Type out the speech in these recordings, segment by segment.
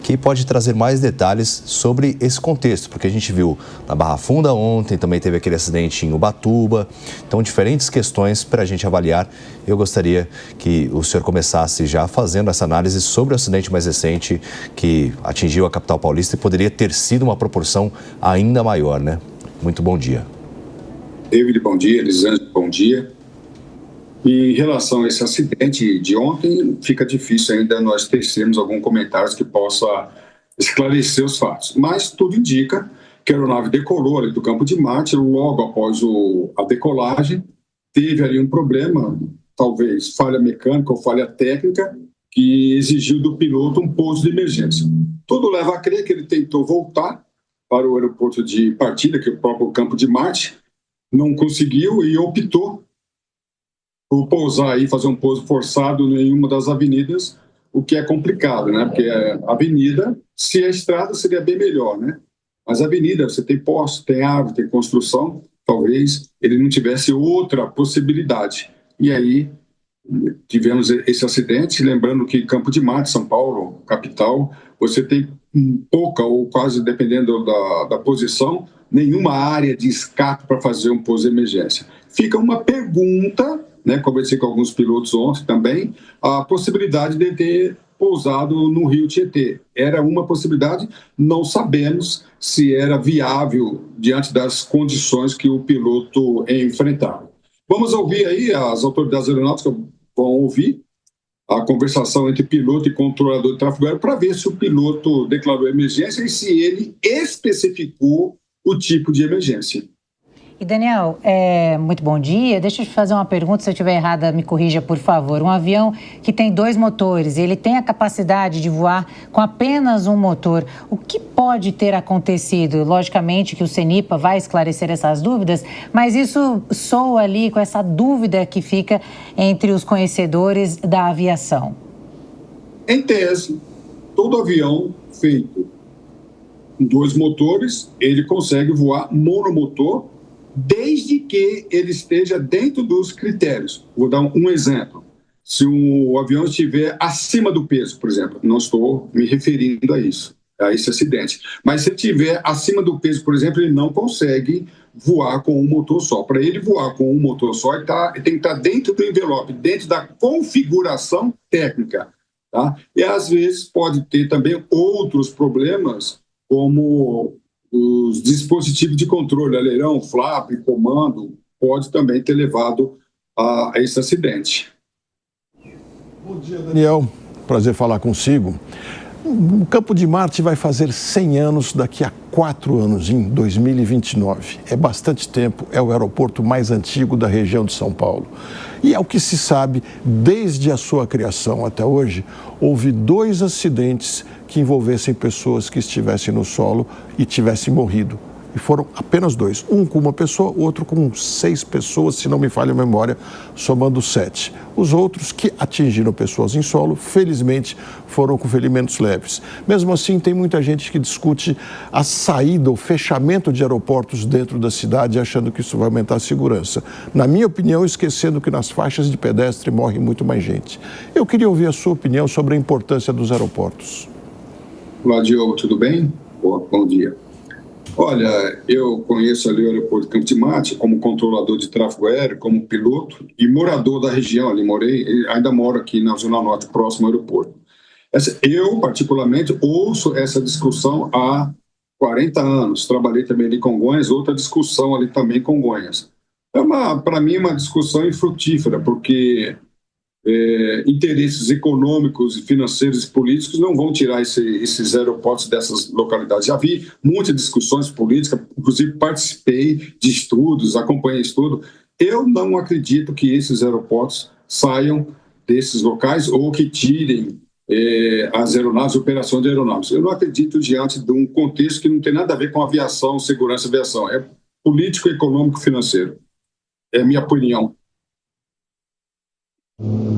que pode trazer mais detalhes sobre esse contexto, porque a gente viu na Barra Funda ontem, também teve aquele acidente em Ubatuba, então diferentes questões para a gente avaliar. Eu gostaria que o senhor começasse já fazendo essa análise sobre o acidente mais recente que atingiu a capital paulista e poderia ter sido uma proporção ainda maior, né? Muito bom dia. David, bom dia. Elisângela, bom dia. Em relação a esse acidente de ontem, fica difícil ainda nós tecermos algum comentário que possa esclarecer os fatos. Mas tudo indica que a aeronave decolou ali do Campo de Marte, logo após a decolagem, teve ali um problema, talvez falha mecânica ou falha técnica, que exigiu do piloto um pouso de emergência. Tudo leva a crer que ele tentou voltar para o aeroporto de partida, que é o próprio Campo de Marte, não conseguiu e optou por pousar aí, fazer um pouso forçado em uma das avenidas, o que é complicado, né? Porque a avenida, se a estrada seria bem melhor, né? Mas a avenida, você tem poste, tem árvore, tem construção, talvez ele não tivesse outra possibilidade. E aí tivemos esse acidente, lembrando que Campo de Marte, São Paulo, capital, você tem pouca ou quase, dependendo da posição, nenhuma área de escape para fazer um pouso de emergência. Fica uma pergunta, né, conversei com alguns pilotos ontem também, a possibilidade de ter pousado no Rio Tietê. Era uma possibilidade, não sabemos se era viável diante das condições que o piloto enfrentava. Vamos ouvir aí, as autoridades aeronáuticas vão ouvir a conversação entre piloto e controlador de tráfego aéreo para ver se o piloto declarou emergência e se ele especificou o tipo de emergência. E Daniel, muito bom dia. Deixa eu te fazer uma pergunta, se eu estiver errada, me corrija, por favor. Um avião que tem 2 motores, ele tem a capacidade de voar com apenas um motor. O que pode ter acontecido? Logicamente que o CENIPA vai esclarecer essas dúvidas, mas isso soa ali com essa dúvida que fica entre os conhecedores da aviação. Em tese, todo avião feito com 2 motores, ele consegue voar monomotor, desde que ele esteja dentro dos critérios. Vou dar um exemplo. Se o avião estiver acima do peso, por exemplo, não estou me referindo a isso, a esse acidente, mas se ele estiver acima do peso, por exemplo, ele não consegue voar com um motor só. Para ele voar com um motor só, ele tem que estar dentro do envelope, dentro da configuração técnica. Tá? E às vezes pode ter também outros problemas, como os dispositivos de controle, aleirão, flap, comando, pode também ter levado a esse acidente. Bom dia, Daniel. Prazer falar consigo. O Campo de Marte vai fazer 100 anos daqui a 4 anos, em 2029. É bastante tempo, é o aeroporto mais antigo da região de São Paulo. E ao que se sabe, desde a sua criação até hoje, houve 2 acidentes que envolvessem pessoas que estivessem no solo e tivessem morrido. E foram apenas 2. Um com uma pessoa, outro com 6 pessoas, se não me falha a memória, somando 7. Os outros que atingiram pessoas em solo, felizmente, foram com ferimentos leves. Mesmo assim, tem muita gente que discute a saída, o fechamento de aeroportos dentro da cidade, achando que isso vai aumentar a segurança. Na minha opinião, esquecendo que nas faixas de pedestre morre muito mais gente. Eu queria ouvir a sua opinião sobre a importância dos aeroportos. Olá, Diogo, tudo bem? Bom dia. Olha, eu conheço ali o aeroporto de Campo de Marte como controlador de tráfego aéreo, como piloto e morador da região. Ali ainda moro aqui na Zona Norte, próximo ao aeroporto. Eu, particularmente, ouço essa discussão há 40 anos. Trabalhei também ali em Congonhas, outra discussão ali também em Congonhas. Para mim, uma discussão infrutífera, porque interesses econômicos, financeiros e políticos não vão tirar esses aeroportos dessas localidades. Já vi muitas discussões políticas, inclusive participei de estudos, acompanhei estudo. Eu não acredito que esses aeroportos saiam desses locais ou que tirem as aeronaves, operação de aeronaves. Eu não acredito diante de um contexto que não tem nada a ver com aviação, segurança e aviação. É político, econômico, financeiro. É a minha opinião.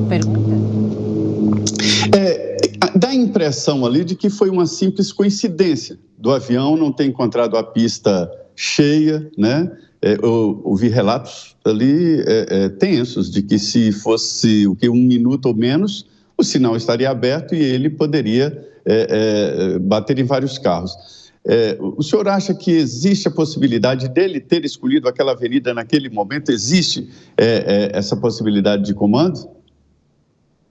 Pergunta? Dá a impressão ali de que foi uma simples coincidência do avião não ter encontrado a pista cheia, né? Eu ouvi relatos ali tensos de que se fosse 1 minuto ou menos, o sinal estaria aberto e ele poderia bater em vários carros. O senhor acha que existe a possibilidade dele ter escolhido aquela avenida naquele momento? Existe essa possibilidade de comando?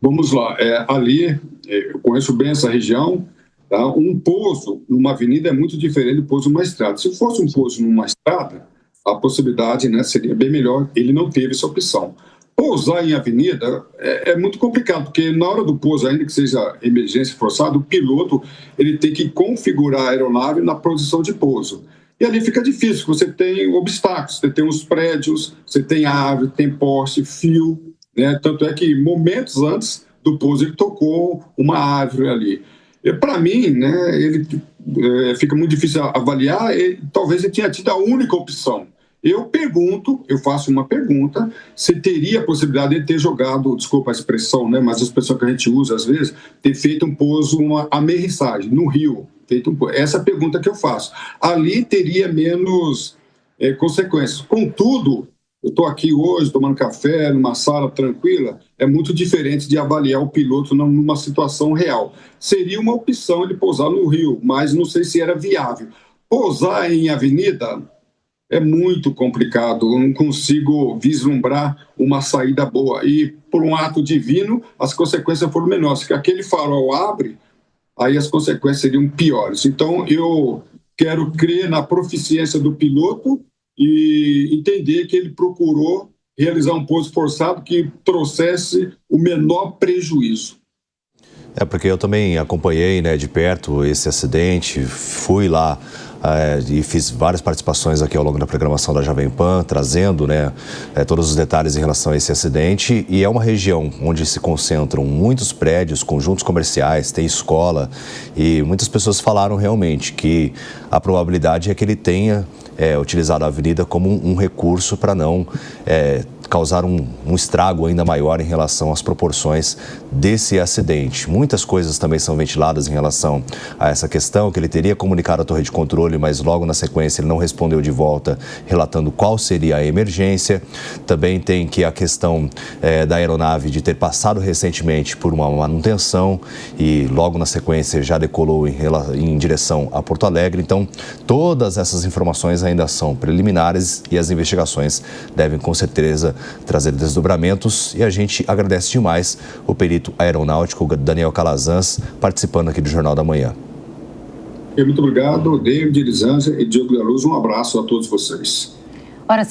Vamos lá. Ali, eu conheço bem essa região. Tá? Um pouso numa avenida é muito diferente do pouso numa estrada. Se fosse um pouso numa estrada, a possibilidade, né, seria bem melhor. Ele não teve essa opção. Pousar em avenida é muito complicado, porque na hora do pouso, ainda que seja emergência forçada, o piloto ele tem que configurar a aeronave na posição de pouso. E ali fica difícil, você tem obstáculos, você tem os prédios, você tem árvore, tem poste, fio, né? Tanto é que momentos antes do pouso ele tocou uma árvore ali. Para mim, né, fica muito difícil avaliar, talvez ele tenha tido a única opção. Eu faço uma pergunta, se teria a possibilidade de ter jogado, desculpa a expressão, né, mas a expressão que a gente usa às vezes, ter feito um pouso, uma amerrissagem no rio. Essa é a pergunta que eu faço. Ali teria menos consequências. Contudo, eu estou aqui hoje tomando café, numa sala tranquila, é muito diferente de avaliar o piloto numa situação real. Seria uma opção ele pousar no rio, mas não sei se era viável. Pousar em avenida é muito complicado, eu não consigo vislumbrar uma saída boa. E, por um ato divino, as consequências foram menores. Se aquele farol abre, aí as consequências seriam piores. Então, eu quero crer na proficiência do piloto e entender que ele procurou realizar um pouso forçado que trouxesse o menor prejuízo. Porque eu também acompanhei, né, de perto esse acidente, fui lá e fiz várias participações aqui ao longo da programação da Jovem Pan, trazendo, né, todos os detalhes em relação a esse acidente. E é uma região onde se concentram muitos prédios, conjuntos comerciais, tem escola, e muitas pessoas falaram realmente que a probabilidade é que ele tenha utilizado a avenida como um recurso para não causar um estrago ainda maior em relação às proporções desse acidente. Muitas coisas também são ventiladas em relação a essa questão, que ele teria comunicado à torre de controle, mas logo na sequência ele não respondeu de volta, relatando qual seria a emergência. Também tem que a questão da aeronave de ter passado recentemente por uma manutenção e logo na sequência já decolou em direção a Porto Alegre. Então, todas essas informações ainda são preliminares e as investigações devem com certeza trazer desdobramentos, e a gente agradece demais o perito aeronáutico Daniel Calazans participando aqui do Jornal da Manhã. Muito obrigado, David, Elisângela e Diogo da Luz. Um abraço a todos vocês.